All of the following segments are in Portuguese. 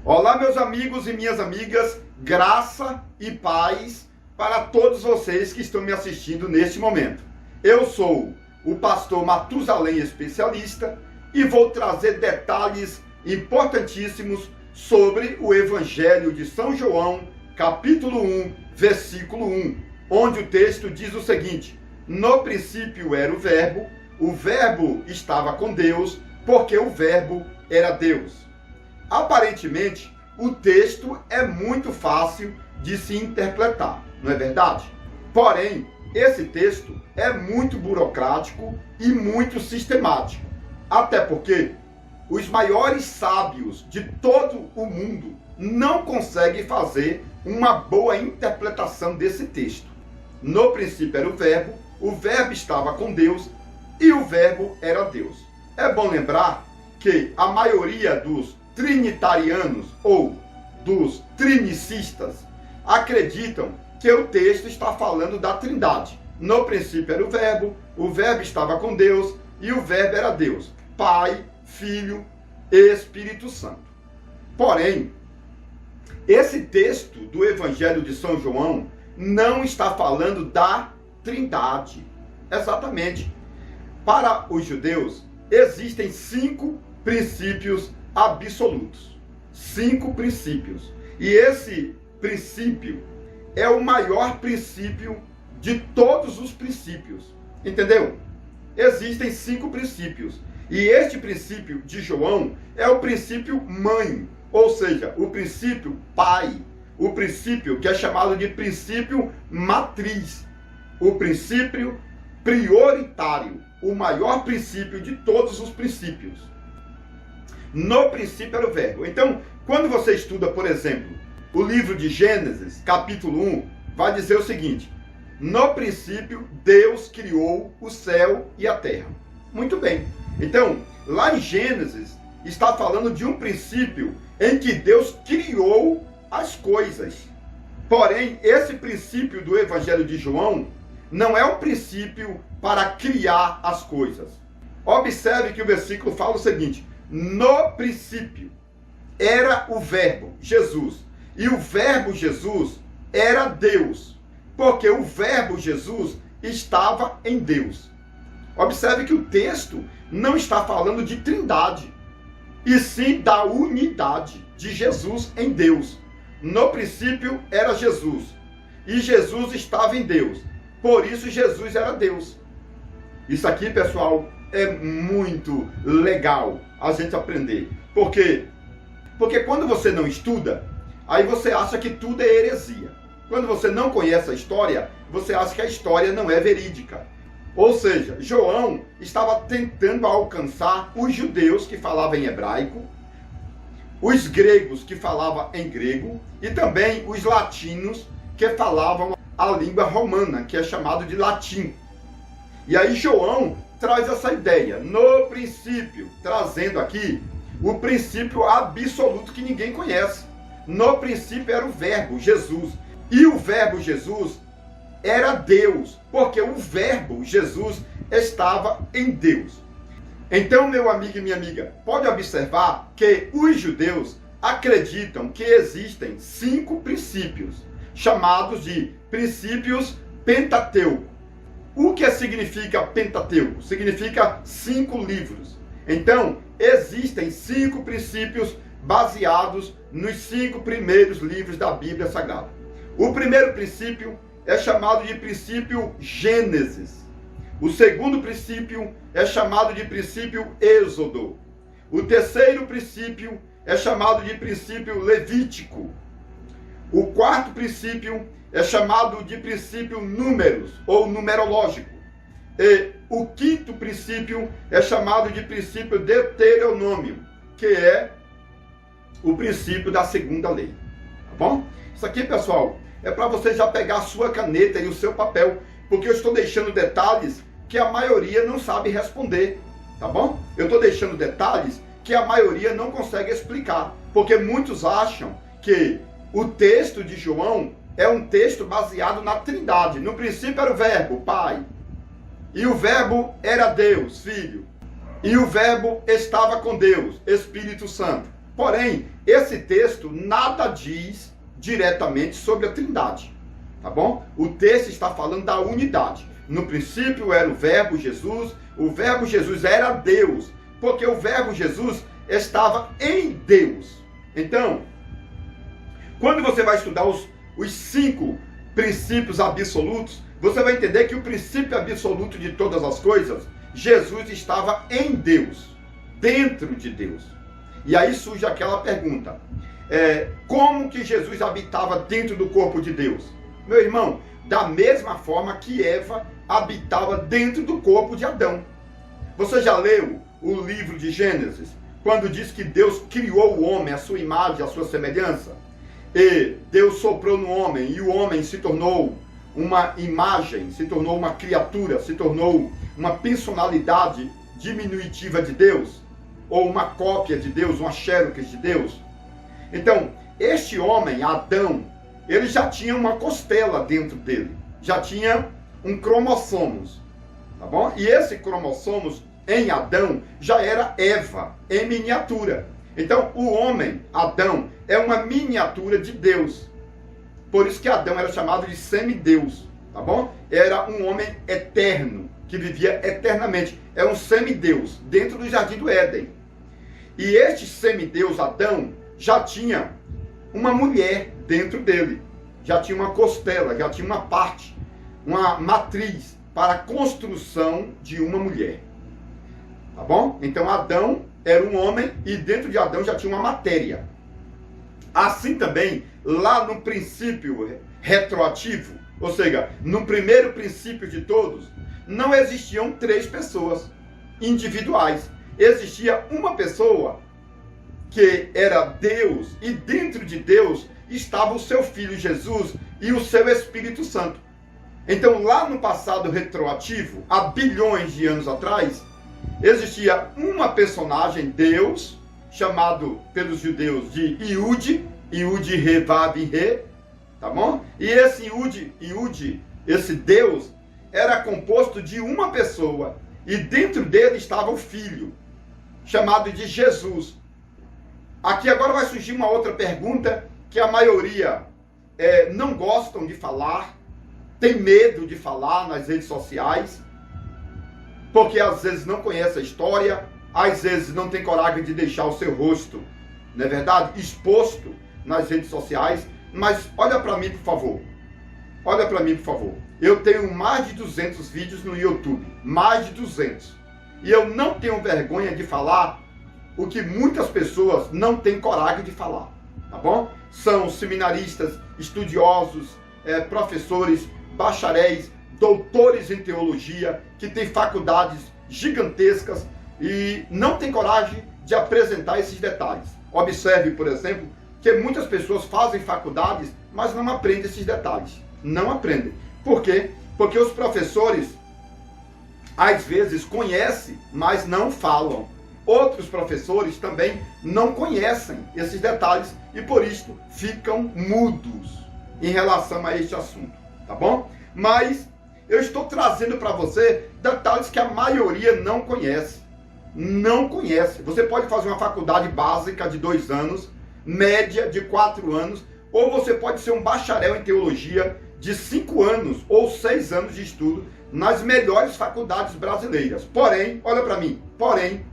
Olá, meus amigos e minhas amigas, graça e paz para todos vocês que estão me assistindo neste momento. Eu sou o pastor Matusalém Especialista e vou trazer detalhes importantíssimos sobre o Evangelho de São João, capítulo 1, versículo 1, onde o texto diz o seguinte: no princípio era o verbo estava com Deus, porque o verbo era Deus. Aparentemente, o texto é muito fácil de se interpretar, não é verdade? Porém, esse texto é muito burocrático e muito sistemático. Até porque os maiores sábios de todo o mundo não conseguem fazer uma boa interpretação desse texto. No princípio era o verbo estava com Deus e o verbo era Deus. É bom lembrar que a maioria dos trinitarianos ou dos trinicistas acreditam que o texto está falando da Trindade. No princípio era o verbo estava com Deus e o verbo era Deus, Pai, Filho e Espírito Santo. Porém, esse texto do Evangelho de São João não está falando da Trindade. Exatamente. Para os judeus, existem 5 princípios absolutos. 5 princípios. E esse princípio é o maior princípio de todos os princípios. Entendeu? Existem 5 princípios. E este princípio de João é o princípio mãe, ou seja, o princípio pai, o princípio que é chamado de princípio matriz, o princípio prioritário, o maior princípio de todos os princípios. No princípio era o verbo. Então, quando você estuda, por exemplo, o livro de Gênesis, capítulo 1, vai dizer o seguinte: no princípio, Deus criou o céu e a terra. Muito bem. Então, lá em Gênesis, está falando de um princípio em que Deus criou as coisas. Porém, esse princípio do Evangelho de João não é um princípio para criar as coisas. Observe que o versículo fala o seguinte: no princípio era o verbo, Jesus. E o verbo Jesus era Deus, porque o verbo Jesus estava em Deus. Observe que o texto não está falando de trindade, e sim da unidade de Jesus em Deus. No princípio era Jesus, e Jesus estava em Deus. Por isso Jesus era Deus. Isso aqui, pessoal, é muito legal a gente aprender. Por quê? Porque quando você não estuda, aí você acha que tudo é heresia. Quando você não conhece a história, você acha que a história não é verídica. Ou seja, João estava tentando alcançar os judeus que falavam em hebraico, os gregos que falavam em grego e também os latinos que falavam a língua romana, que é chamado de latim. E aí João traz essa ideia, no princípio, trazendo aqui o princípio absoluto que ninguém conhece. No princípio era o verbo, Jesus. E o verbo Jesus era Deus, porque o verbo Jesus estava em Deus. Então, meu amigo e minha amiga, pode observar que os judeus acreditam que existem 5 princípios, chamados de princípios Pentateuco. O que significa Pentateuco? Significa 5 livros. Então, existem 5 princípios baseados nos 5 primeiros livros da Bíblia Sagrada. O primeiro princípio é chamado de princípio Gênesis. O segundo princípio é chamado de princípio Êxodo. O terceiro princípio é chamado de princípio Levítico. O quarto princípio é chamado de princípio Números ou numerológico. E o quinto princípio é chamado de princípio Deuteronômio, que é o princípio da segunda lei. Tá bom? Isso aqui, pessoal, é para você já pegar a sua caneta e o seu papel, porque eu estou deixando detalhes que a maioria não sabe responder, tá bom? Eu estou deixando detalhes que a maioria não consegue explicar, porque muitos acham que o texto de João é um texto baseado na Trindade. No princípio era o verbo, Pai, e o verbo era Deus, Filho, e o verbo estava com Deus, Espírito Santo. Porém, esse texto nada diz diretamente sobre a Trindade, tá bom? O texto está falando da unidade. No princípio era o Verbo Jesus era Deus, porque o Verbo Jesus estava em Deus. Então, quando você vai estudar os 5 princípios absolutos, você vai entender que o princípio absoluto de todas as coisas, Jesus estava em Deus, dentro de Deus. E aí surge aquela pergunta, como que Jesus habitava dentro do corpo de Deus? Meu irmão, da mesma forma que Eva habitava dentro do corpo de Adão. Você já leu o livro de Gênesis, quando diz que Deus criou o homem, a sua imagem, a sua semelhança? E Deus soprou no homem, e o homem se tornou uma imagem, se tornou uma criatura, se tornou uma personalidade diminutiva de Deus, ou uma cópia de Deus, uma xerox de Deus. Então, este homem, Adão, ele já tinha uma costela dentro dele, já tinha um cromossomos, tá bom? E esse cromossomos em Adão já era Eva, em miniatura. Então, o homem, Adão, é uma miniatura de Deus. Por isso que Adão era chamado de semideus, tá bom? Era um homem eterno, que vivia eternamente. É um semideus, dentro do Jardim do Éden. E este semideus, Adão, já tinha uma mulher dentro dele. Já tinha uma costela, já tinha uma parte, uma matriz para a construção de uma mulher. Tá bom? Então, Adão era um homem e dentro de Adão já tinha uma matéria. Assim também, lá no princípio retroativo, ou seja, no primeiro princípio de todos, não existiam 3 pessoas individuais. Existia uma pessoa que era Deus e dentro de Deus estava o seu Filho Jesus e o seu Espírito Santo. Então, lá no passado retroativo, há bilhões de anos atrás, existia uma personagem, Deus, chamado pelos judeus de Yud, Yud Re Vav Re, tá bom? E esse Yud, esse Deus, era composto de uma pessoa, e dentro dele estava o Filho, chamado de Jesus. Aqui agora vai surgir uma outra pergunta, que a maioria não gostam de falar, tem medo de falar nas redes sociais, porque às vezes não conhece a história, às vezes não tem coragem de deixar o seu rosto, não é verdade, exposto nas redes sociais. Mas olha para mim, por favor. Olha para mim, por favor. Eu tenho mais de 200 vídeos no YouTube, mais de 200. E eu não tenho vergonha de falar o que muitas pessoas não têm coragem de falar, tá bom? São seminaristas, estudiosos, professores, bacharéis, doutores em teologia, que têm faculdades gigantescas e não têm coragem de apresentar esses detalhes. Observe, por exemplo, que muitas pessoas fazem faculdades, mas não aprendem esses detalhes. Não aprendem. Por quê? Porque os professores, às vezes, conhecem, mas não falam. Outros professores também não conhecem esses detalhes e, por isso, ficam mudos em relação a este assunto. Tá bom? Mas eu estou trazendo para você detalhes que a maioria não conhece. Não conhece. Você pode fazer uma faculdade básica de 2 anos, média de 4 anos, ou você pode ser um bacharel em teologia de 5 anos ou 6 anos de estudo nas melhores faculdades brasileiras. Porém, olha para mim, porém,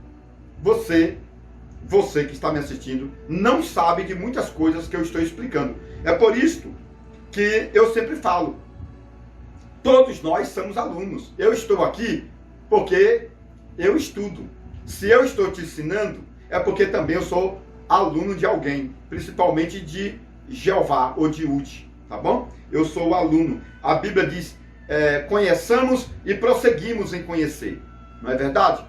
você que está me assistindo, não sabe de muitas coisas que eu estou explicando. É por isso que eu sempre falo, todos nós somos alunos. Eu estou aqui porque eu estudo. Se eu estou te ensinando, é porque também eu sou aluno de alguém, principalmente de Jeová ou de Ud, tá bom? Eu sou aluno. A Bíblia diz, conheçamos e prosseguimos em conhecer. Não é verdade?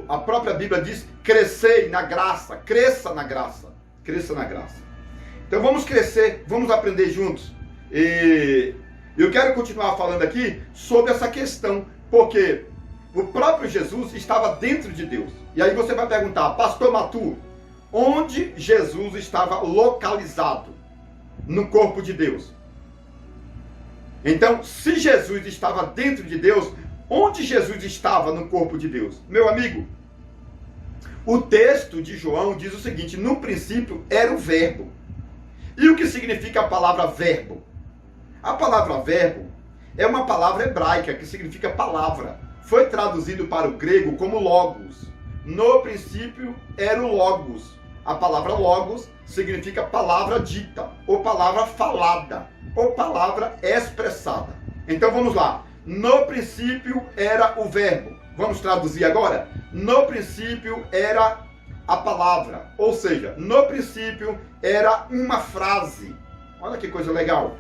A própria Bíblia diz, crescei na graça, cresça na graça, cresça na graça. Então vamos crescer, vamos aprender juntos. E eu quero continuar falando aqui sobre essa questão, porque o próprio Jesus estava dentro de Deus. E aí você vai perguntar, pastor Matu, onde Jesus estava localizado no corpo de Deus? Então, se Jesus estava dentro de Deus, onde Jesus estava no corpo de Deus? Meu amigo, O texto de João diz o seguinte: no princípio era o verbo. E o que significa a palavra verbo? A palavra verbo é uma palavra hebraica que significa palavra. Foi traduzido para o grego como logos. No princípio era o logos. A palavra logos significa palavra dita, ou palavra falada, ou palavra expressada. Então vamos lá. No princípio era o verbo. Vamos traduzir agora? No princípio era a palavra. Ou seja, no princípio era uma frase. Olha que coisa legal.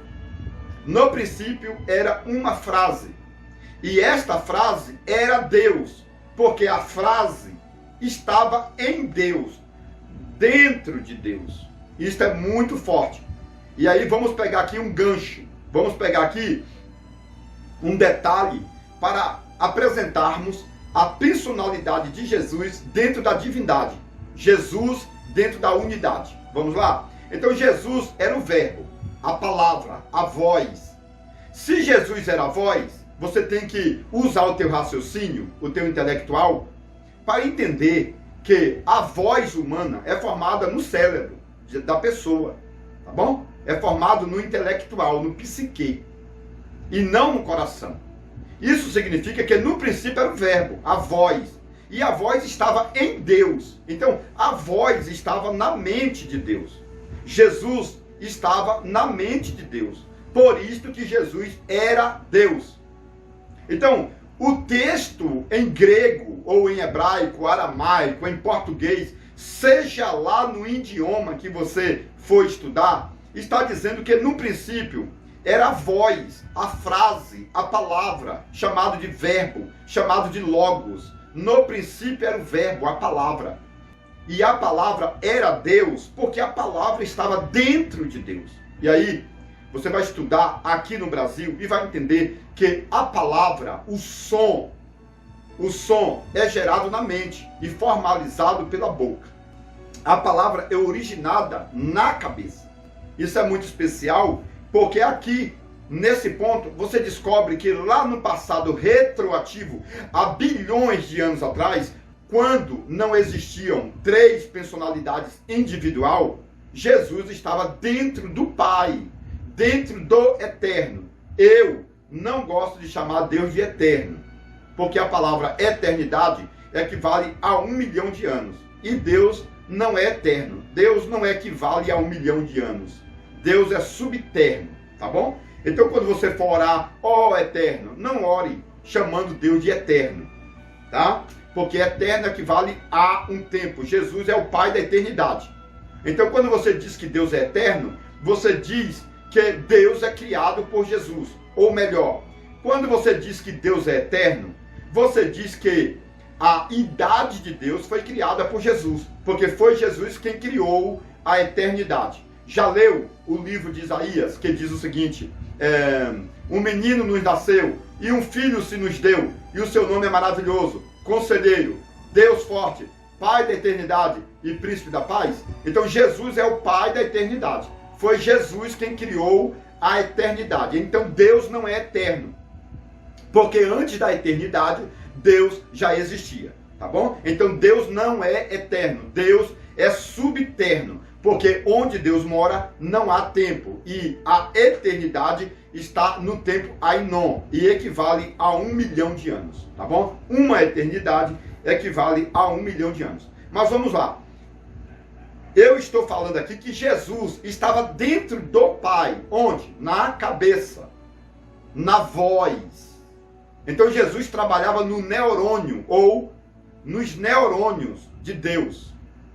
No princípio era uma frase. E esta frase era Deus, porque a frase estava em Deus, dentro de Deus. Isso é muito forte. E aí vamos pegar aqui um gancho. Vamos pegar aqui um detalhe para apresentarmos a personalidade de Jesus dentro da divindade. Jesus dentro da unidade. Vamos lá? Então Jesus era o verbo, a palavra, a voz. Se Jesus era a voz, você tem que usar o teu raciocínio, o teu intelectual, para entender que a voz humana é formada no cérebro da pessoa, tá bom? É formado no intelectual, no psique, e não no coração. Isso significa que no princípio era o verbo, a voz, e a voz estava em Deus. Então, a voz estava na mente de Deus. Jesus estava na mente de Deus. Por isso que Jesus era Deus. Então, o texto em grego, ou em hebraico, aramaico, em português, seja lá no idioma que você for estudar, está dizendo que no princípio era a voz, a frase, a palavra, chamado de verbo, chamado de logos. No princípio era o verbo, a palavra. E a palavra era Deus, porque a palavra estava dentro de Deus. E aí, você vai estudar aqui no Brasil e vai entender que a palavra, o som é gerado na mente e formalizado pela boca. A palavra é originada na cabeça. Isso é muito especial, porque aqui, nesse ponto, você descobre que lá no passado retroativo, há bilhões de anos atrás, quando não existiam três personalidades individual, Jesus estava dentro do Pai, dentro do eterno. Eu não gosto de chamar Deus de eterno, porque a palavra eternidade equivale a 1 milhão de anos. E Deus não é eterno. Deus não equivale a 1 milhão de anos. Deus é subterno, tá bom? Então quando você for orar, ó eterno, não ore chamando Deus de eterno, tá? Porque eterno equivale a um tempo. Jesus é o Pai da eternidade. Então quando você diz que Deus é eterno, você diz que Deus é criado por Jesus. Ou melhor, quando você diz que Deus é eterno, você diz que a idade de Deus foi criada por Jesus, porque foi Jesus quem criou a eternidade. Já leu o livro de Isaías, que diz o seguinte: um menino nos nasceu, e um filho se nos deu, e o seu nome é maravilhoso, Conselheiro, Deus forte, Pai da eternidade e Príncipe da paz. Então Jesus é o Pai da eternidade. Foi Jesus quem criou a eternidade. Então Deus não é eterno, porque antes da eternidade Deus já existia, tá bom? Então Deus não é eterno, Deus é subterno, porque onde Deus mora não há tempo, e a eternidade está no tempo Ainon, e equivale a 1 milhão de anos, tá bom? Uma eternidade equivale a 1 milhão de anos. Mas vamos lá. Eu estou falando aqui que Jesus estava dentro do Pai. Onde? Na cabeça, na voz. Então Jesus trabalhava no neurônio, ou nos neurônios de Deus.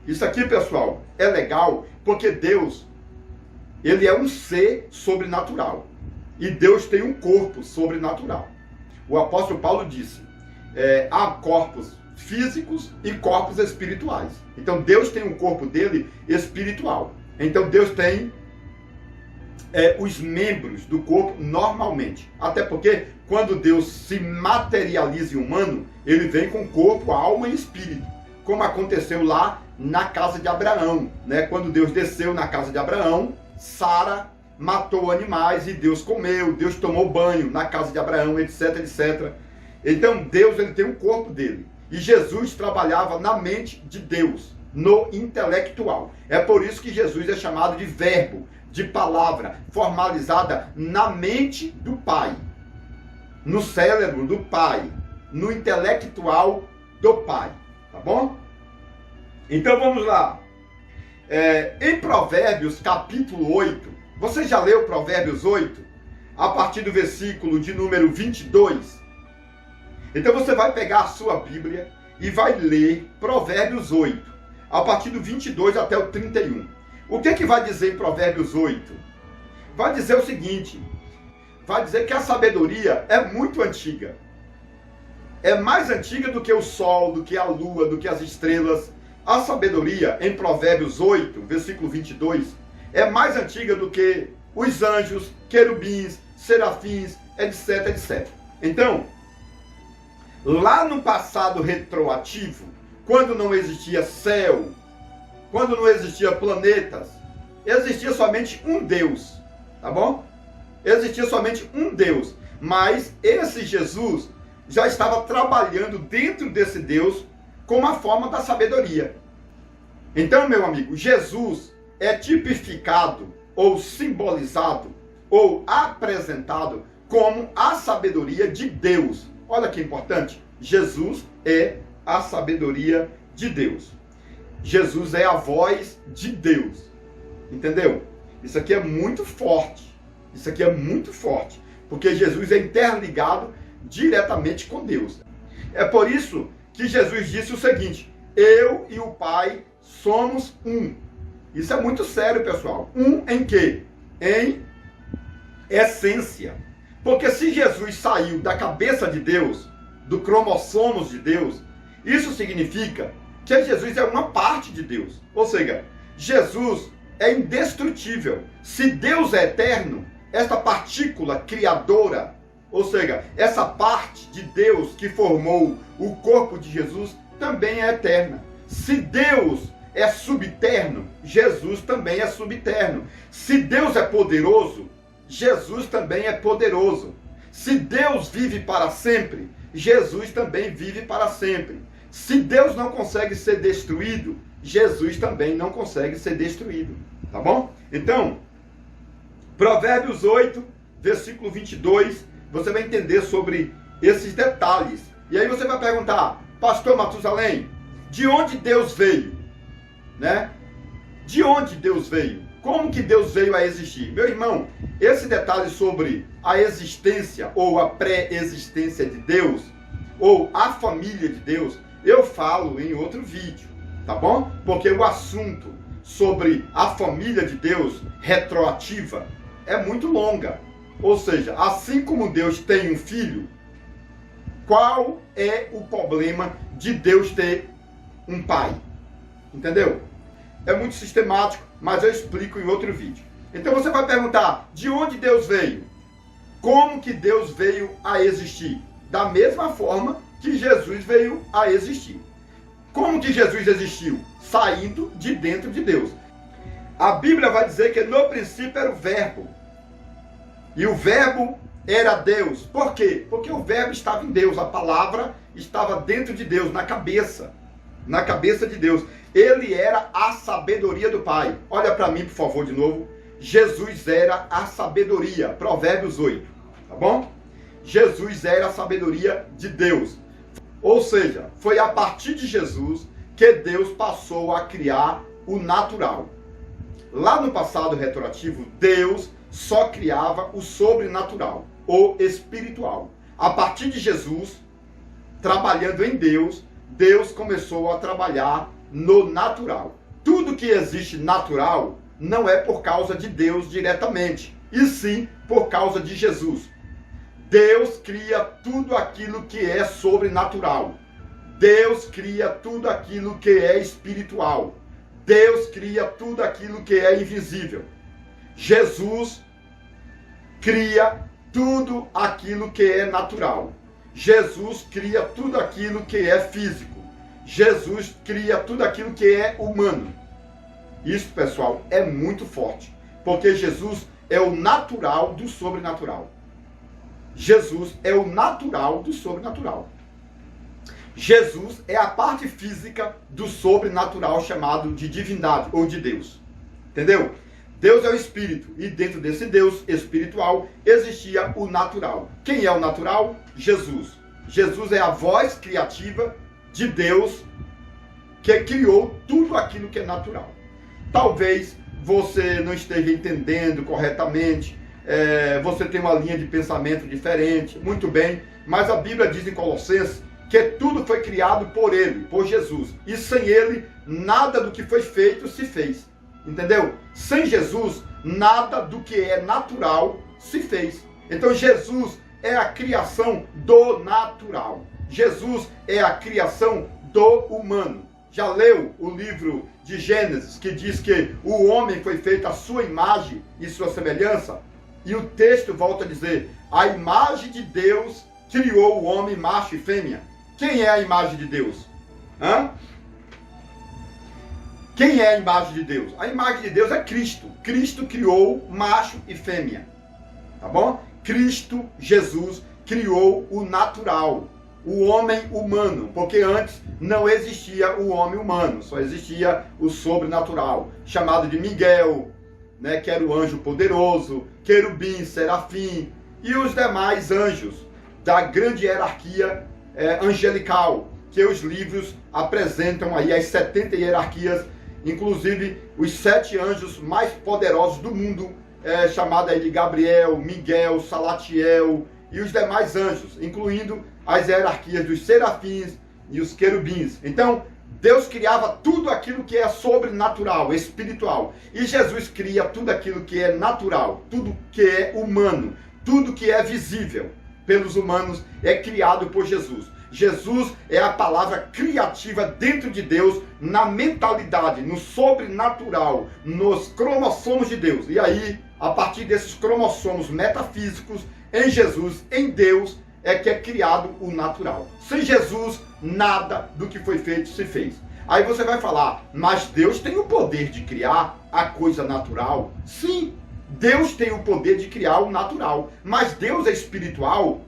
Isso aqui, pessoal, é legal, porque Deus, ele é um ser sobrenatural. E Deus tem um corpo sobrenatural. O apóstolo Paulo disse, há corpos físicos e corpos espirituais. Então Deus tem um corpo dele espiritual. Então Deus tem os membros do corpo normalmente. Até porque quando Deus se materializa em humano, ele vem com corpo, alma e espírito. Como aconteceu lá na casa de Abraão, né? Quando Deus desceu na casa de Abraão, Sara matou animais e Deus comeu, Deus tomou banho na casa de Abraão, etc, etc. Então Deus, ele tem um corpo dele. E Jesus trabalhava na mente de Deus, no intelectual. É por isso que Jesus é chamado de verbo, de palavra, formalizada na mente do Pai, no cérebro do Pai, no intelectual do Pai. Tá bom? Então vamos lá. Em Provérbios capítulo 8, você já leu Provérbios 8? A partir do versículo de número 22. Então você vai pegar a sua Bíblia e vai ler Provérbios 8, a partir do 22 até o 31. O que vai dizer em Provérbios 8? Vai dizer o seguinte: vai dizer que a sabedoria é muito antiga. É mais antiga do que o sol, do que a lua, do que as estrelas. A sabedoria, em Provérbios 8, versículo 22, é mais antiga do que os anjos, querubins, serafins, etc, etc. Então, lá no passado retroativo, quando não existia céu, quando não existia planetas, existia somente um Deus, tá bom? Existia somente um Deus, mas esse Jesus já estava trabalhando dentro desse Deus com uma forma da sabedoria. Então, meu amigo, Jesus é tipificado, ou simbolizado, ou apresentado como a sabedoria de Deus. Olha que importante, Jesus é a sabedoria de Deus. Jesus é a voz de Deus. Entendeu? Isso aqui é muito forte. Isso aqui é muito forte, porque Jesus é interligado diretamente com Deus. É por isso que Jesus disse o seguinte: eu e o Pai somos um. Isso é muito sério, pessoal. Um em quê? Em essência. Porque se Jesus saiu da cabeça de Deus, do cromossomos de Deus, isso significa que Jesus é uma parte de Deus. Ou seja, Jesus é indestrutível. Se Deus é eterno, esta partícula criadora, ou seja, essa parte de Deus que formou o corpo de Jesus, também é eterna. Se Deus é subterno, Jesus também é subterno. Se Deus é poderoso, Jesus também é poderoso. Se Deus vive para sempre, Jesus também vive para sempre. Se Deus não consegue ser destruído, Jesus também não consegue ser destruído. Tá bom? Então, Provérbios 8, versículo 22, você vai entender sobre esses detalhes. E aí você vai perguntar: pastor Matusalém, de onde Deus veio? Né? De onde Deus veio? Como que Deus veio a existir? Meu irmão, esse detalhe sobre a existência ou a pré-existência de Deus, ou a família de Deus, eu falo em outro vídeo, tá bom? Porque o assunto sobre a família de Deus retroativa é muito longa. Ou seja, assim como Deus tem um filho, qual é o problema de Deus ter um pai? Entendeu? É muito sistemático, mas eu explico em outro vídeo. Então você vai perguntar: de onde Deus veio? Como que Deus veio a existir? Da mesma forma que Jesus veio a existir. Como que Jesus existiu? Saindo de dentro de Deus. A Bíblia vai dizer que no princípio era o Verbo. E o Verbo era Deus. Por quê? Porque o Verbo estava em Deus. A palavra estava dentro de Deus, na cabeça. Na cabeça de Deus. Ele era a sabedoria do Pai. Olha para mim, por favor, de novo. Jesus era a sabedoria. Provérbios 8. Tá bom? Jesus era a sabedoria de Deus. Ou seja, foi a partir de Jesus que Deus passou a criar o natural. Lá no passado retroativo, Deus só criava o sobrenatural, o espiritual. A partir de Jesus, trabalhando em Deus, Deus começou a trabalhar no natural. Tudo que existe natural não é por causa de Deus diretamente, e sim por causa de Jesus. Deus cria tudo aquilo que é sobrenatural. Deus cria tudo aquilo que é espiritual. Deus cria tudo aquilo que é invisível. Jesus cria tudo aquilo que é natural. Jesus cria tudo aquilo que é físico. Jesus cria tudo aquilo que é humano. Isso, pessoal, é muito forte, porque Jesus é o natural do sobrenatural. Jesus é o natural do sobrenatural. Jesus é a parte física do sobrenatural chamado de divindade ou de Deus. Entendeu? Deus é o Espírito, e dentro desse Deus espiritual existia o natural. Quem é o natural? Jesus. Jesus é a voz criativa de Deus que criou tudo aquilo que é natural. Talvez você não esteja entendendo corretamente, você tem uma linha de pensamento diferente, muito bem, mas a Bíblia diz em Colossenses que tudo foi criado por Ele, por Jesus, e sem Ele nada do que foi feito se fez. Entendeu? Sem Jesus, nada do que é natural se fez. Então Jesus é a criação do natural. Jesus é a criação do humano. Já leu o livro de Gênesis, que diz que o homem foi feito à sua imagem e sua semelhança? E o texto volta a dizer, a imagem de Deus criou o homem macho e fêmea. Quem é a imagem de Deus? Quem é a imagem de Deus? A imagem de Deus é Cristo. Cristo criou macho e fêmea. Tá bom? Cristo, Jesus, criou o natural, o homem humano, porque antes não existia o homem humano, só existia o sobrenatural, chamado de Miguel, né, que era o anjo poderoso, querubim, serafim e os demais anjos da grande hierarquia angelical, que os livros apresentam aí as 70 hierarquias, inclusive os 7 anjos mais poderosos do mundo, chamado aí de Gabriel, Miguel, Salatiel e os demais anjos, incluindo as hierarquias dos serafins e os querubins. Então, Deus criava tudo aquilo que é sobrenatural, espiritual. E Jesus cria tudo aquilo que é natural, tudo que é humano, tudo que é visível pelos humanos é criado por Jesus. Jesus é a palavra criativa dentro de Deus, na mentalidade, no sobrenatural, nos cromossomos de Deus. E aí, a partir desses cromossomos metafísicos, em Jesus, em Deus, é que é criado o natural. Sem Jesus, nada do que foi feito se fez. Aí você vai falar, mas Deus tem o poder de criar a coisa natural? Sim, Deus tem o poder de criar o natural, mas Deus é espiritual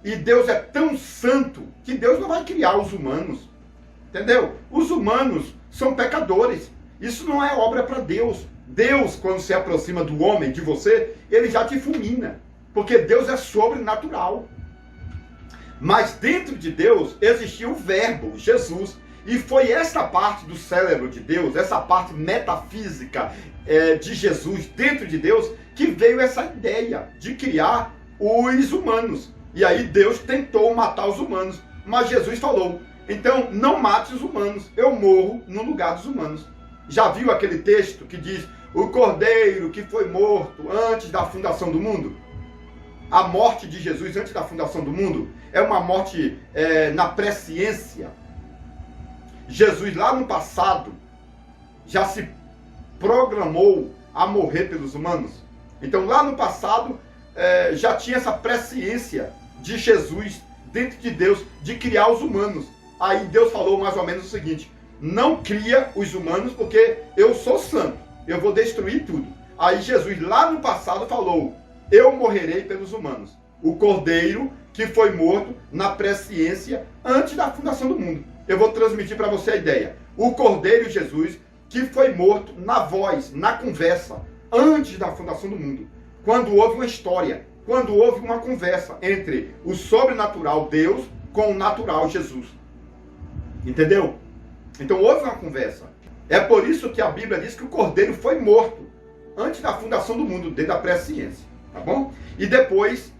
e Deus é tão santo que Deus não vai criar os humanos. Entendeu? Os humanos são pecadores. Isso não é obra para Deus. Deus, quando se aproxima do homem, de você, ele já te fulmina, porque Deus é sobrenatural. Mas dentro de Deus existia o verbo, Jesus, e foi essa parte do cérebro de Deus, essa parte metafísica de Jesus dentro de Deus, que veio essa ideia de criar os humanos. E aí Deus tentou matar os humanos, mas Jesus falou, então não mate os humanos, eu morro no lugar dos humanos. Já viu aquele texto que diz, o cordeiro que foi morto antes da fundação do mundo? A morte de Jesus antes da fundação do mundo é uma morte na presciência. Jesus lá no passado já se programou a morrer pelos humanos. Então lá no passado já tinha essa presciência de Jesus dentro de Deus de criar os humanos. Aí Deus falou mais ou menos o seguinte, não cria os humanos porque eu sou santo, eu vou destruir tudo. Aí Jesus lá no passado falou, eu morrerei pelos humanos. O cordeiro que foi morto na presciência antes da fundação do mundo. Eu vou transmitir para você a ideia. O cordeiro Jesus que foi morto na voz, na conversa, antes da fundação do mundo. Quando houve uma história, quando houve uma conversa entre o sobrenatural Deus com o natural Jesus. Entendeu? Então houve uma conversa. É por isso que a Bíblia diz que o cordeiro foi morto antes da fundação do mundo, dentro da presciência. Tá bom? E depois,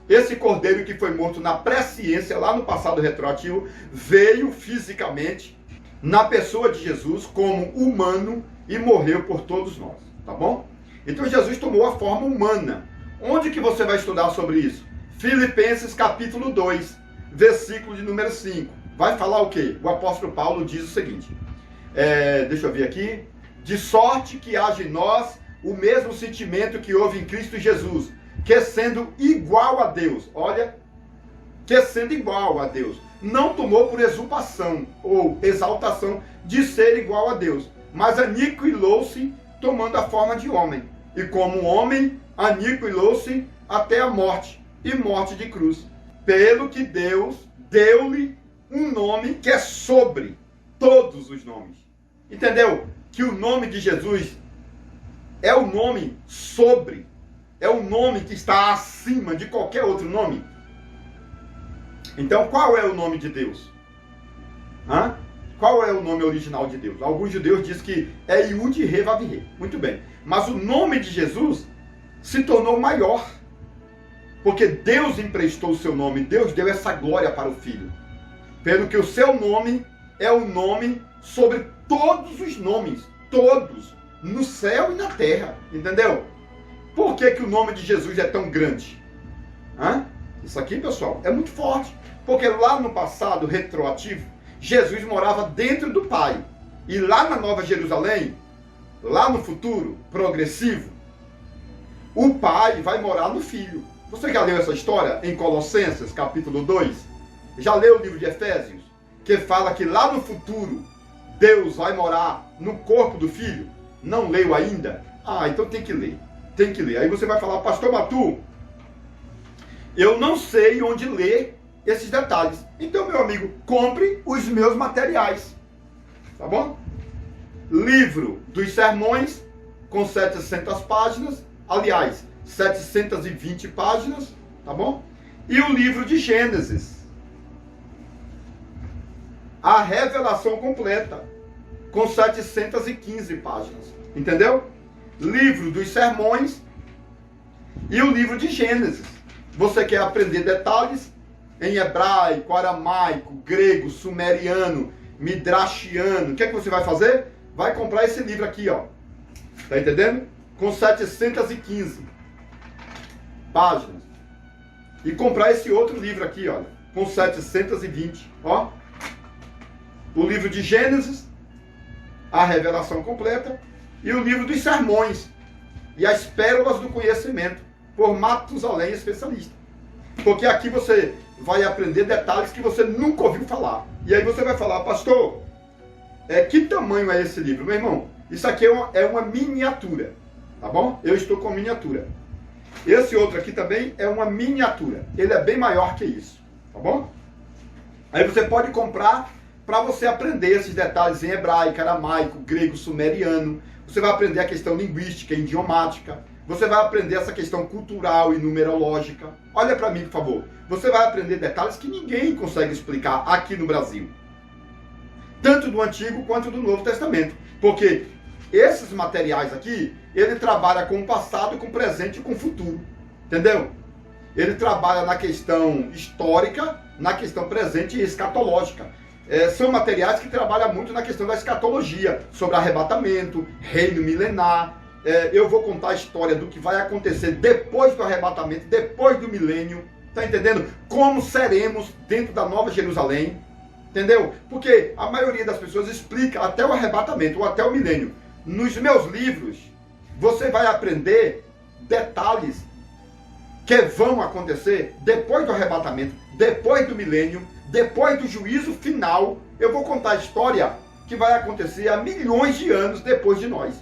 esse cordeiro que foi morto na presciência, lá no passado retroativo, veio fisicamente na pessoa de Jesus como humano e morreu por todos nós. Tá bom? Então Jesus tomou a forma humana. Onde que você vai estudar sobre isso? Filipenses capítulo 2, versículo de número 5. Vai falar o quê? O apóstolo Paulo diz o seguinte. Deixa eu ver aqui. De sorte que haja em nós o mesmo sentimento que houve em Cristo Jesus, que sendo igual a Deus, olha, que sendo igual a Deus, não tomou por usurpação ou exaltação de ser igual a Deus, mas aniquilou-se tomando a forma de homem, e como homem aniquilou-se até a morte, e morte de cruz, pelo que Deus deu-lhe um nome que é sobre todos os nomes. Entendeu? Que o nome de Jesus é o nome sobre, é o nome que está acima de qualquer outro nome. Então, qual é o nome de Deus? Qual é o nome original de Deus? Alguns judeus dizem que é Yud-He-Vav-He. Muito bem. Mas o nome de Jesus se tornou maior. Porque Deus emprestou o seu nome. Deus deu essa glória para o Filho. Pelo que o seu nome é o nome sobre todos os nomes. Todos. No céu e na terra. Entendeu? Por que o nome de Jesus é tão grande? Isso aqui, pessoal, é muito forte. Porque lá no passado, retroativo, Jesus morava dentro do Pai. E lá na Nova Jerusalém, lá no futuro, progressivo, o Pai vai morar no Filho. Você já leu essa história em Colossenses, capítulo 2? Já leu o livro de Efésios? Que fala que lá no futuro, Deus vai morar no corpo do Filho? Não leu ainda? Então tem que ler. Tem que ler. Aí você vai falar, pastor Matu, eu não sei onde ler esses detalhes. Então, meu amigo, compre os meus materiais. Tá bom? Livro dos Sermões, com 700 páginas. Aliás, 720 páginas. Tá bom? E o livro de Gênesis. A revelação completa, com 715 páginas. Entendeu? Livro dos Sermões e o livro de Gênesis. Você quer aprender detalhes em hebraico, aramaico, grego, sumeriano, midrashiano? O que é que você vai fazer? Vai comprar esse livro aqui, ó. Tá entendendo? Com 715 páginas. E comprar esse outro livro aqui, olha, com 720, ó. O livro de Gênesis, a revelação completa, e o livro dos Sermões e as pérolas do conhecimento, por Matusalém especialista. Porque aqui você vai aprender detalhes que você nunca ouviu falar. E aí você vai falar, pastor, que tamanho é esse livro? Meu irmão, isso aqui é uma miniatura, tá bom? Eu estou com miniatura. Esse outro aqui também é uma miniatura. Ele é bem maior que isso, tá bom? Aí você pode comprar para você aprender esses detalhes em hebraico, aramaico, grego, sumeriano. Você vai aprender a questão linguística, idiomática. Você vai aprender essa questão cultural e numerológica. Olha para mim, por favor. Você vai aprender detalhes que ninguém consegue explicar aqui no Brasil. Tanto do Antigo quanto do Novo Testamento. Porque esses materiais aqui, ele trabalha com o passado, com o presente e com o futuro. Entendeu? Ele trabalha na questão histórica, na questão presente e escatológica. São materiais que trabalham muito na questão da escatologia, sobre arrebatamento, reino milenar. Eu vou contar a história do que vai acontecer depois do arrebatamento, depois do milênio, tá entendendo? Como seremos dentro da Nova Jerusalém, entendeu? Porque a maioria das pessoas explica até o arrebatamento ou até o milênio. Nos meus livros, você vai aprender detalhes que vão acontecer depois do arrebatamento, depois do milênio, depois do juízo final. Eu vou contar a história que vai acontecer há milhões de anos depois de nós.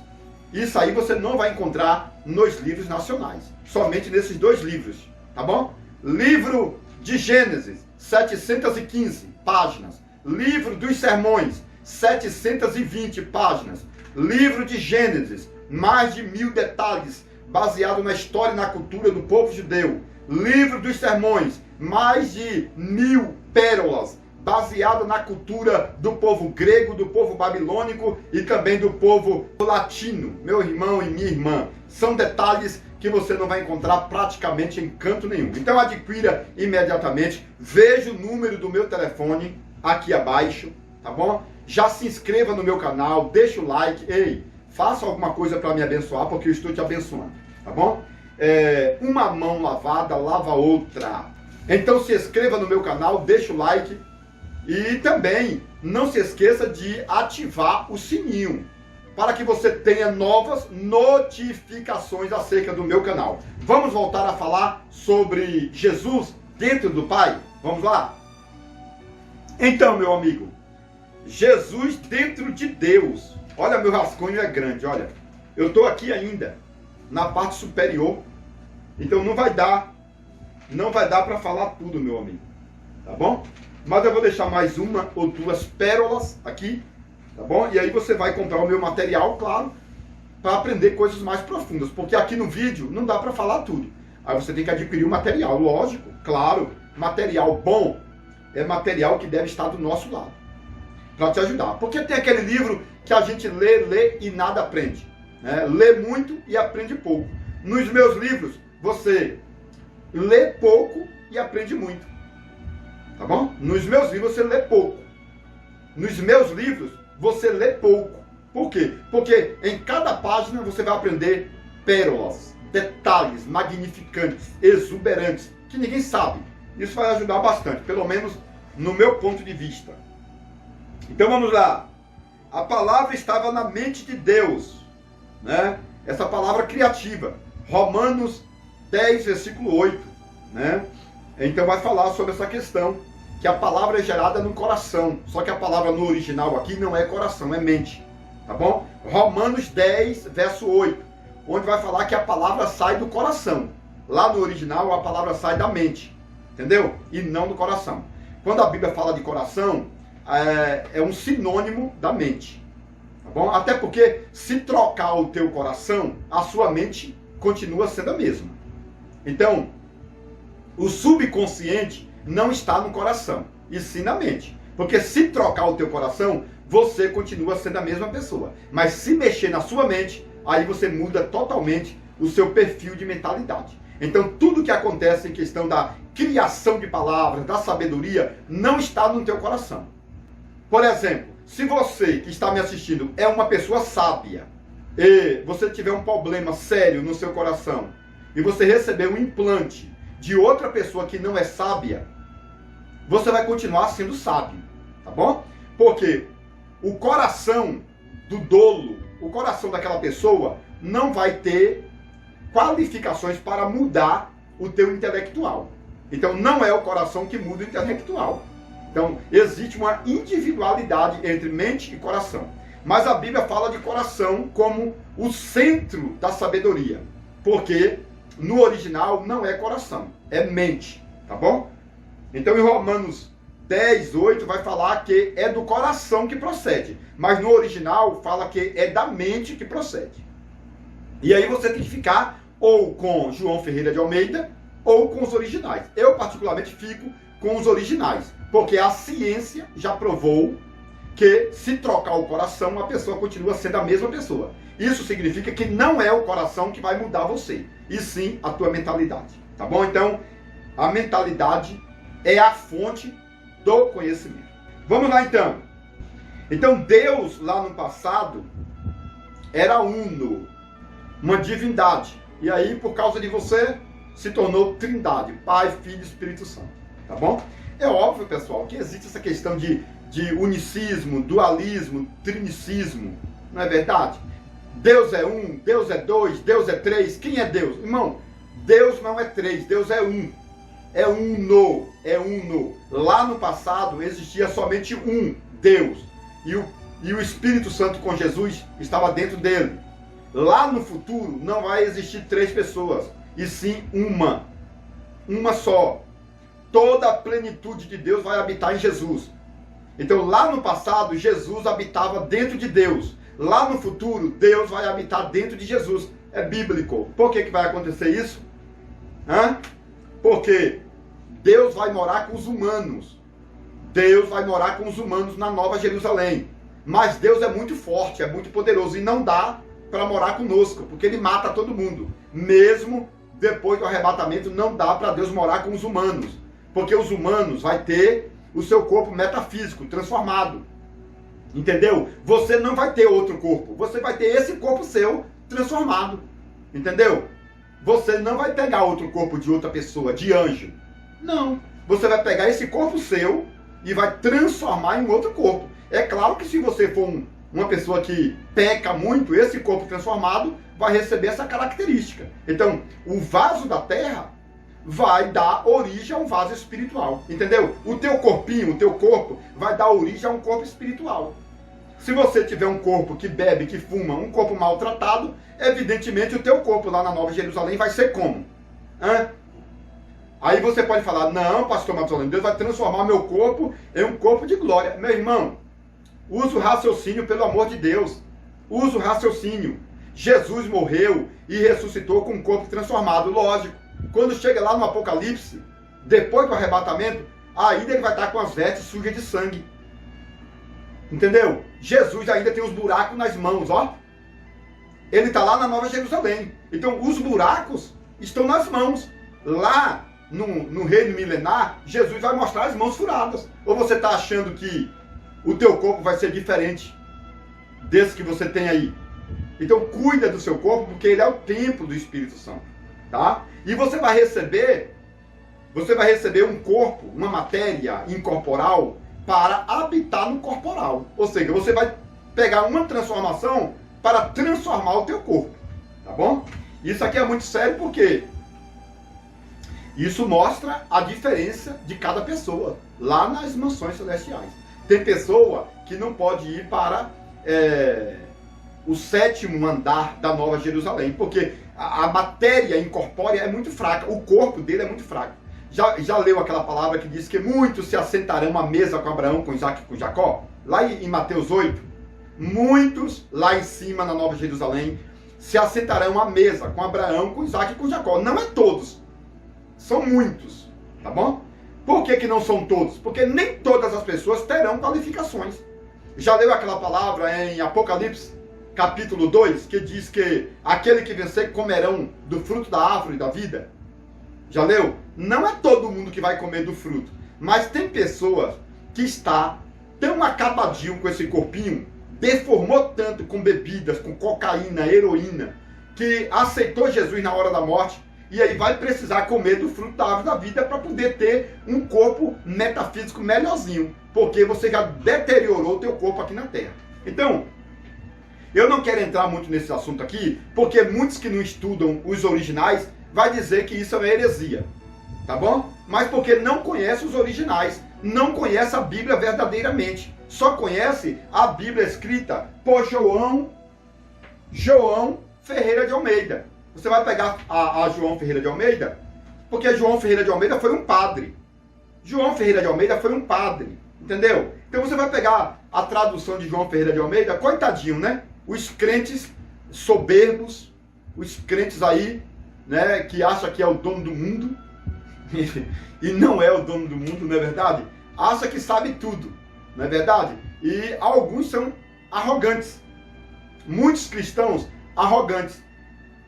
Isso aí você não vai encontrar nos livros nacionais. Somente nesses dois livros, tá bom? Livro de Gênesis, 715 páginas. Livro dos Sermões, 720 páginas. Livro de Gênesis, mais de 1000 detalhes, baseado na história e na cultura do povo judeu. Livro dos Sermões, mais de 1000 pérolas, baseado na cultura do povo grego, do povo babilônico e também do povo latino. Meu irmão e minha irmã, são detalhes que você não vai encontrar praticamente em canto nenhum. Então adquira imediatamente, veja o número do meu telefone aqui abaixo, tá bom? Já se inscreva no meu canal, deixa o like, ei, faça alguma coisa para me abençoar, porque eu estou te abençoando, tá bom? Uma mão lavada lava outra. Então se inscreva no meu canal, deixa o like e também não se esqueça de ativar o sininho para que você tenha novas notificações acerca do meu canal. Vamos voltar a falar sobre Jesus dentro do Pai? Vamos lá? Então, meu amigo, Jesus dentro de Deus. Olha, meu rascunho é grande, olha. Eu estou aqui ainda, na parte superior. Então não vai dar para falar tudo, meu amigo. Tá bom? Mas eu vou deixar mais uma ou duas pérolas aqui, tá bom? E aí você vai comprar o meu material, claro, para aprender coisas mais profundas. Porque aqui no vídeo não dá para falar tudo. Aí você tem que adquirir o material, lógico, claro. Material bom é material que deve estar do nosso lado, para te ajudar. Porque tem aquele livro que a gente lê e nada aprende, né? Lê muito e aprende pouco. Nos meus livros, você lê pouco e aprende muito, tá bom? Nos meus livros você lê pouco. Nos meus livros você lê pouco. Por quê? Porque em cada página você vai aprender pérolas, detalhes magnificantes, exuberantes, que ninguém sabe. Isso vai ajudar bastante, pelo menos no meu ponto de vista. Então vamos lá. A palavra estava na mente de Deus, né? Essa palavra criativa. Romanos 10, versículo 8, né? Então vai falar sobre essa questão, que a palavra é gerada no coração. Só que a palavra no original aqui não é coração, é mente, tá bom? Romanos 10, verso 8, onde vai falar que a palavra sai do coração. Lá no original a palavra sai da mente, entendeu? E não do coração. Quando a Bíblia fala de coração, é um sinônimo da mente, tá bom? Até porque se trocar o teu coração, a sua mente continua sendo a mesma. Então, o subconsciente não está no coração, e sim na mente. Porque se trocar o teu coração, você continua sendo a mesma pessoa. Mas se mexer na sua mente, aí você muda totalmente o seu perfil de mentalidade. Então, tudo que acontece em questão da criação de palavras, da sabedoria, não está no teu coração. Por exemplo, se você que está me assistindo é uma pessoa sábia, e você tiver um problema sério no seu coração, e você receber um implante de outra pessoa que não é sábia, você vai continuar sendo sábio, tá bom? Porque o coração do dolo, o coração daquela pessoa não vai ter qualificações para mudar o teu intelectual. Então não é o coração que muda o intelectual. Então existe uma individualidade entre mente e coração. Mas a Bíblia fala de coração como o centro da sabedoria. Porque no original não é coração, é mente, tá bom? Então em Romanos 10, 8 vai falar que é do coração que procede. Mas no original fala que é da mente que procede. E aí você tem que ficar ou com João Ferreira de Almeida ou com os originais. Eu particularmente fico com os originais, porque a ciência já provou que se trocar o coração, a pessoa continua sendo a mesma pessoa. Isso significa que não é o coração que vai mudar você, e sim a tua mentalidade, tá bom? Então, a mentalidade é a fonte do conhecimento. Vamos lá então. Então, Deus lá no passado era uno, uma divindade. E aí, por causa de você, se tornou trindade, Pai, Filho e Espírito Santo, tá bom? É óbvio, pessoal, que existe essa questão de unicismo, dualismo, trinicismo, não é verdade? Deus é um, Deus é dois, Deus é três. Quem é Deus? Irmão, Deus não é três, Deus é um. É uno, é uno. Lá no passado existia somente um Deus. E o Espírito Santo com Jesus estava dentro dele. Lá no futuro não vai existir três pessoas, e sim uma. Uma só. Toda a plenitude de Deus vai habitar em Jesus. Então lá no passado Jesus habitava dentro de Deus. Lá no futuro Deus vai habitar dentro de Jesus. É bíblico. Por que vai acontecer isso? Porque Deus vai morar com os humanos. Deus vai morar com os humanos na Nova Jerusalém. Mas Deus é muito forte, é muito poderoso e não dá para morar conosco, porque ele mata todo mundo. Mesmo depois do arrebatamento, não dá para Deus morar com os humanos, porque os humanos vai ter o seu corpo metafísico transformado. Entendeu? Você não vai ter outro corpo, você vai ter esse corpo seu transformado. Entendeu? Você não vai pegar outro corpo de outra pessoa, de anjo. Não. Você vai pegar esse corpo seu e vai transformar em outro corpo. É claro que se você for uma pessoa que peca muito, esse corpo transformado vai receber essa característica. Então, o vaso da terra vai dar origem a um vaso espiritual. Entendeu? O teu corpinho, o teu corpo, vai dar origem a um corpo espiritual. Se você tiver um corpo que bebe, que fuma, um corpo maltratado, evidentemente o teu corpo lá na Nova Jerusalém vai ser como? Aí você pode falar, não, pastor Matusalém, Deus vai transformar meu corpo em um corpo de glória. Meu irmão, usa o raciocínio, pelo amor de Deus. Usa o raciocínio. Jesus morreu e ressuscitou com um corpo transformado, lógico. Quando chega lá no Apocalipse, depois do arrebatamento, ainda ele vai estar com as vestes sujas de sangue. Entendeu? Jesus ainda tem os buracos nas mãos, ó. Ele está lá na Nova Jerusalém. Então, os buracos estão nas mãos. Lá no reino milenar, Jesus vai mostrar as mãos furadas. Ou você está achando que o teu corpo vai ser diferente desse que você tem aí? Então, cuida do seu corpo, porque ele é o templo do Espírito Santo, tá? E você vai receber um corpo, uma matéria incorporal para habitar no corporal. Ou seja, você vai pegar uma transformação para transformar o teu corpo, tá bom? Isso aqui é muito sério porque isso mostra a diferença de cada pessoa lá nas mansões celestiais. Tem pessoa que não pode ir para o 7º andar da Nova Jerusalém, porque a matéria incorpórea é muito fraca, o corpo dele é muito fraco. Já leu aquela palavra que diz que muitos se assentarão à mesa com Abraão, com Isaac e com Jacó? Lá em Mateus 8, muitos lá em cima na Nova Jerusalém se assentarão à mesa com Abraão, com Isaac e com Jacó. Não é todos, são muitos, tá bom? Por que não são todos? Porque nem todas as pessoas terão qualificações. Já leu aquela palavra em Apocalipse, capítulo 2, que diz que aquele que vencer comerão do fruto da árvore da vida? Já leu? Não é todo mundo que vai comer do fruto, mas tem pessoas que está tão acabadinho com esse corpinho, deformou tanto com bebidas, com cocaína, heroína, que aceitou Jesus na hora da morte, e aí vai precisar comer do fruto da árvore da vida para poder ter um corpo metafísico melhorzinho, porque você já deteriorou o teu corpo aqui na Terra. Então, eu não quero entrar muito nesse assunto aqui, porque muitos que não estudam os originais vai dizer que isso é uma heresia, tá bom? Mas porque não conhece os originais, não conhece a Bíblia verdadeiramente, só conhece a Bíblia escrita por João Ferreira de Almeida. Você vai pegar a João Ferreira de Almeida, porque João Ferreira de Almeida foi um padre. João Ferreira de Almeida foi um padre, entendeu? Então você vai pegar a tradução de João Ferreira de Almeida, coitadinho, né? Os crentes soberbos, os crentes aí, né, que acham que é o dono do mundo, e não é o dono do mundo, não é verdade? Acha que sabe tudo, não é verdade? E alguns são arrogantes. Muitos cristãos arrogantes.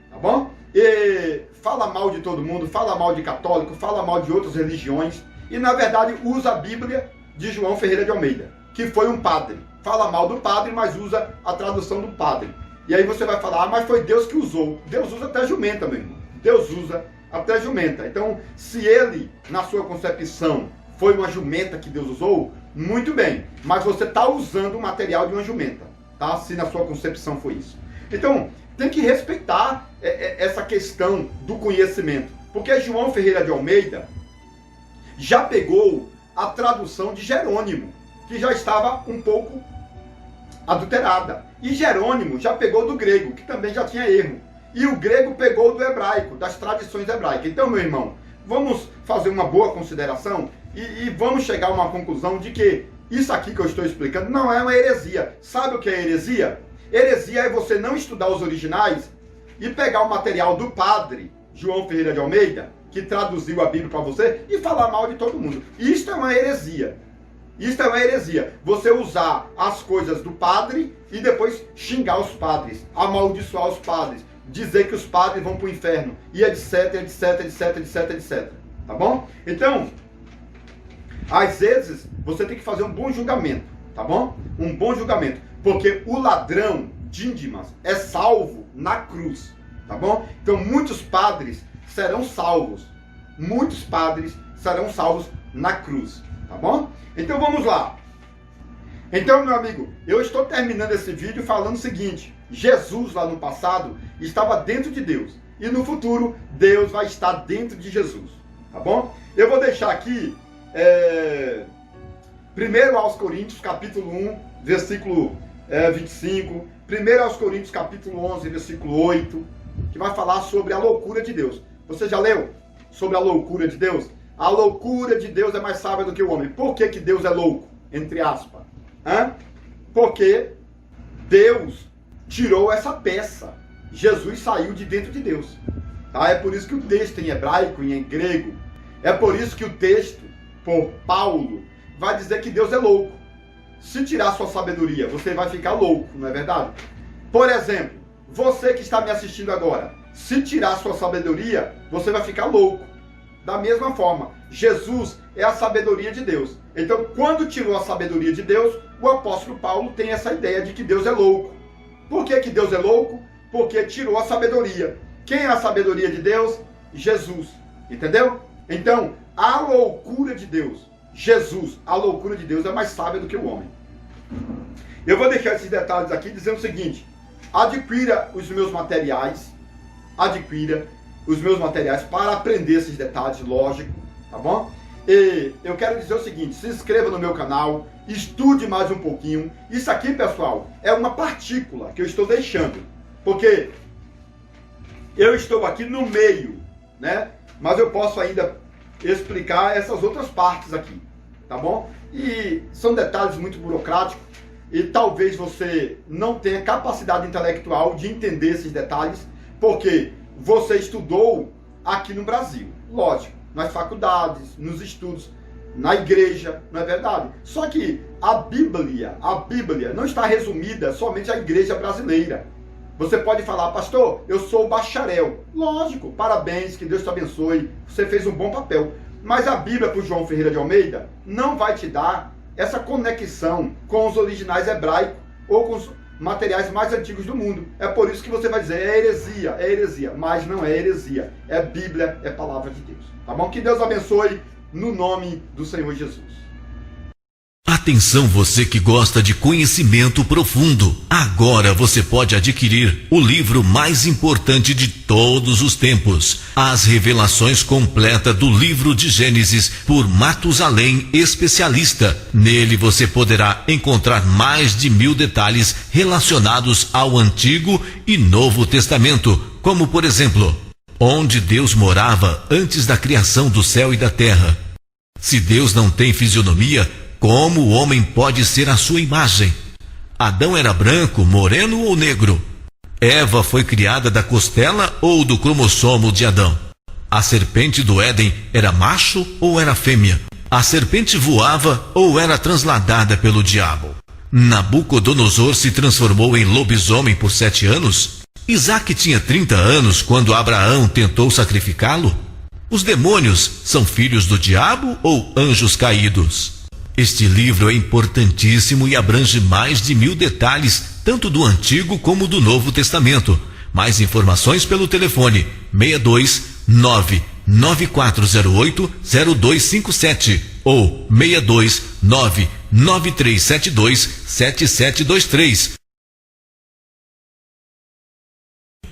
Tá bom? E fala mal de todo mundo, fala mal de católico, fala mal de outras religiões e na verdade usa a Bíblia de João Ferreira de Almeida, que foi um padre. Fala mal do padre, mas usa a tradução do padre. E aí você vai falar, mas foi Deus que usou. Deus usa até jumenta, meu irmão. Deus usa até jumenta. Então, se ele, na sua concepção, foi uma jumenta que Deus usou, muito bem. Mas você está usando o material de uma jumenta, tá? Se na sua concepção foi isso. Então, tem que respeitar essa questão do conhecimento. Porque João Ferreira de Almeida já pegou a tradução de Jerônimo, que já estava um pouco adulterada. E Jerônimo já pegou do grego, que também já tinha erro. E o grego pegou do hebraico, das tradições hebraicas. Então, meu irmão, vamos fazer uma boa consideração e vamos chegar a uma conclusão de que isso aqui que eu estou explicando não é uma heresia. Sabe o que é heresia? Heresia é você não estudar os originais e pegar o material do padre João Ferreira de Almeida, que traduziu a Bíblia para você, e falar mal de todo mundo. Isto é uma heresia. Isto é uma heresia. Você usar as coisas do padre e depois xingar os padres, amaldiçoar os padres, dizer que os padres vão para o inferno, e etc, etc, etc, etc, etc. Tá bom? Então, às vezes, você tem que fazer um bom julgamento, tá bom? Um bom julgamento. Porque o ladrão, Dídimas, é salvo na cruz, tá bom? Então muitos padres serão salvos. Muitos padres serão salvos na cruz, tá bom? Então vamos lá. Então, meu amigo, eu estou terminando esse vídeo falando o seguinte. Jesus lá no passado estava dentro de Deus. E no futuro, Deus vai estar dentro de Jesus, tá bom? Eu vou deixar aqui, 1 aos Coríntios, capítulo 1, versículo 25, 1 aos Coríntios capítulo 11, versículo 8, que vai falar sobre a loucura de Deus. Você já leu? sobre a loucura de Deus? A loucura de Deus é mais sábia do que o homem. Por que Deus é louco? Entre aspas. Porque Deus tirou essa peça. Jesus saiu de dentro de Deus. Tá? É por isso que o texto em hebraico e em grego, é por isso que o texto, por Paulo, vai dizer que Deus é louco. Se tirar sua sabedoria, você vai ficar louco, não é verdade? Por exemplo, você que está me assistindo agora, se tirar sua sabedoria, você vai ficar louco. Da mesma forma, Jesus é a sabedoria de Deus. Então, quando tirou a sabedoria de Deus, o apóstolo Paulo tem essa ideia de que Deus é louco. Por que Deus é louco? Porque tirou a sabedoria. Quem é a sabedoria de Deus? Jesus. Entendeu? Então, a loucura de Deus, Jesus, a loucura de Deus é mais sábia do que o homem. Eu vou deixar esses detalhes aqui dizendo o seguinte: adquira os meus materiais para aprender esses detalhes, lógico, tá bom? E eu quero dizer o seguinte: se inscreva no meu canal, estude mais um pouquinho. Isso aqui, pessoal, é uma partícula que eu estou deixando, porque eu estou aqui no meio, né? Mas eu posso ainda explicar essas outras partes aqui, tá bom? E são detalhes muito burocráticos e talvez você não tenha capacidade intelectual de entender esses detalhes, porque você estudou aqui no Brasil, lógico, nas faculdades, nos estudos, na igreja, não é verdade? Só que a Bíblia não está resumida somente à igreja brasileira. Você pode falar: pastor, eu sou bacharel. Lógico, parabéns, que Deus te abençoe, você fez um bom papel. Mas a Bíblia, para o João Ferreira de Almeida, não vai te dar essa conexão com os originais hebraicos ou com os materiais mais antigos do mundo. É por isso que você vai dizer: é heresia. Mas não é heresia, é Bíblia, é palavra de Deus. Tá bom? Que Deus abençoe no nome do Senhor Jesus. Atenção, você que gosta de conhecimento profundo. Agora você pode adquirir o livro mais importante de todos os tempos, As Revelações Completas do Livro de Gênesis, por Matusalém Especialista. Nele você poderá encontrar mais de 1000 detalhes relacionados ao Antigo e Novo Testamento, como por exemplo, onde Deus morava antes da criação do céu e da terra. Se Deus não tem fisionomia, como o homem pode ser a sua imagem? Adão era branco, moreno ou negro? Eva foi criada da costela ou do cromossomo de Adão? A serpente do Éden era macho ou era fêmea? A serpente voava ou era transladada pelo diabo? Nabucodonosor se transformou em lobisomem por 7 anos? Isaac tinha 30 anos quando Abraão tentou sacrificá-lo? Os demônios são filhos do diabo ou anjos caídos? Este livro é importantíssimo e abrange mais de 1000 detalhes, tanto do Antigo como do Novo Testamento. Mais informações pelo telefone 629-9408-0257 ou 629-9372-7723.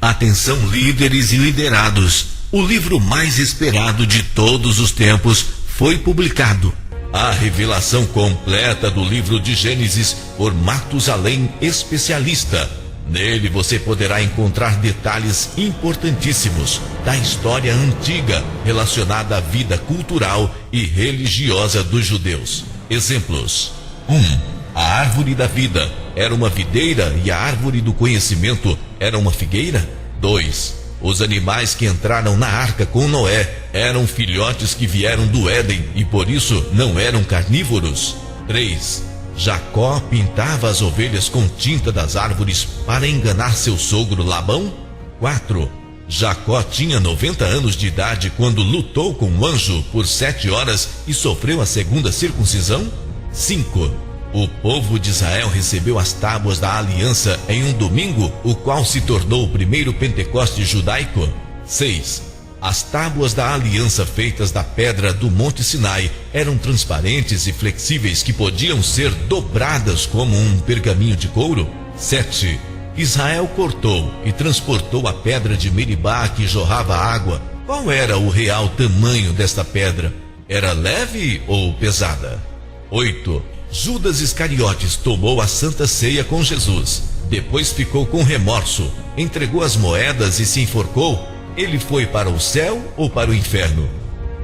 Atenção, líderes e liderados! O livro mais esperado de todos os tempos foi publicado. A revelação completa do livro de Gênesis por Matusalém Especialista. Nele você poderá encontrar detalhes importantíssimos da história antiga relacionada à vida cultural e religiosa dos judeus. Exemplos: 1. A árvore da vida era uma videira e a árvore do conhecimento era uma figueira. 2. Os animais que entraram na arca com Noé eram filhotes que vieram do Éden e por isso não eram carnívoros. 3. Jacó pintava as ovelhas com tinta das árvores para enganar seu sogro Labão. 4. Jacó tinha 90 anos de idade quando lutou com um anjo por 7 horas e sofreu a segunda circuncisão. 5. O povo de Israel recebeu as tábuas da aliança em um domingo, o qual se tornou o primeiro Pentecoste judaico. 6. As tábuas da aliança feitas da pedra do Monte Sinai eram transparentes e flexíveis que podiam ser dobradas como um pergaminho de couro. 7. Israel cortou e transportou a pedra de Meribá que jorrava água. Qual era o real tamanho desta pedra? Era leve ou pesada? 8. Judas Iscariotes tomou a Santa Ceia com Jesus. Depois ficou com remorso, entregou as moedas e se enforcou. Ele foi para o céu ou para o inferno?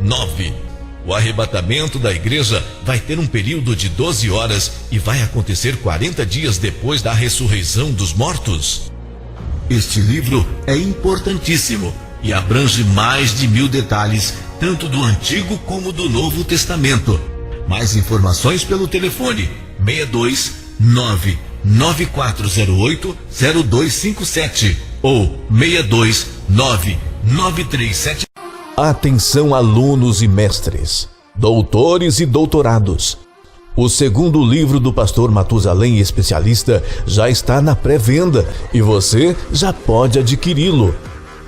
9. O arrebatamento da igreja vai ter um período de 12 horas e vai acontecer 40 dias depois da ressurreição dos mortos? Este livro é importantíssimo e abrange mais de 1000 detalhes, tanto do Antigo como do Novo Testamento. Mais informações pelo telefone 62 99408-0257 ou 62 99337. Atenção, alunos e mestres, doutores e doutorados. O segundo livro do pastor Matusalém Especialista já está na pré-venda e você já pode adquiri-lo.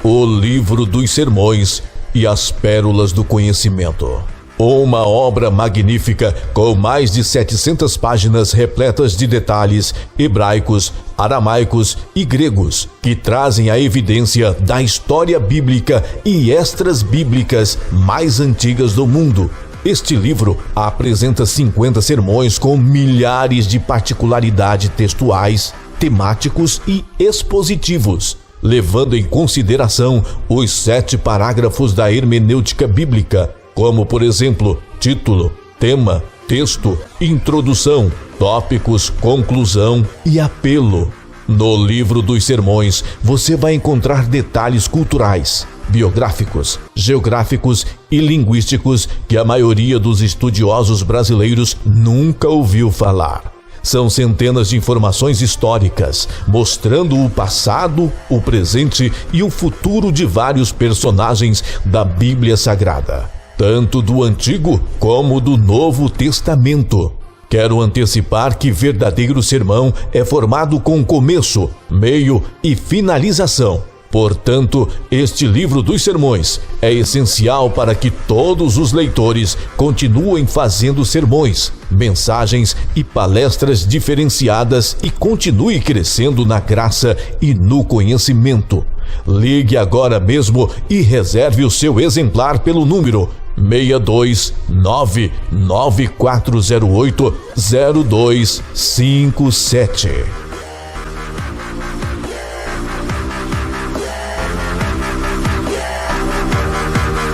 O Livro dos Sermões e as Pérolas do Conhecimento. Uma obra magnífica com mais de 700 páginas repletas de detalhes hebraicos, aramaicos e gregos que trazem a evidência da história bíblica e extras bíblicas mais antigas do mundo. Este livro apresenta 50 sermões com milhares de particularidades textuais, temáticos e expositivos, levando em consideração os 7 parágrafos da hermenêutica bíblica, como, por exemplo, título, tema, texto, introdução, tópicos, conclusão e apelo. No Livro dos Sermões, você vai encontrar detalhes culturais, biográficos, geográficos e linguísticos que a maioria dos estudiosos brasileiros nunca ouviu falar. São centenas de informações históricas, mostrando o passado, o presente e o futuro de vários personagens da Bíblia Sagrada, tanto do Antigo como do Novo Testamento. Quero antecipar que verdadeiro sermão é formado com começo, meio e finalização. Portanto, este livro dos sermões é essencial para que todos os leitores continuem fazendo sermões, mensagens e palestras diferenciadas e continue crescendo na graça e no conhecimento. Ligue agora mesmo e reserve o seu exemplar pelo número 6299408-0257.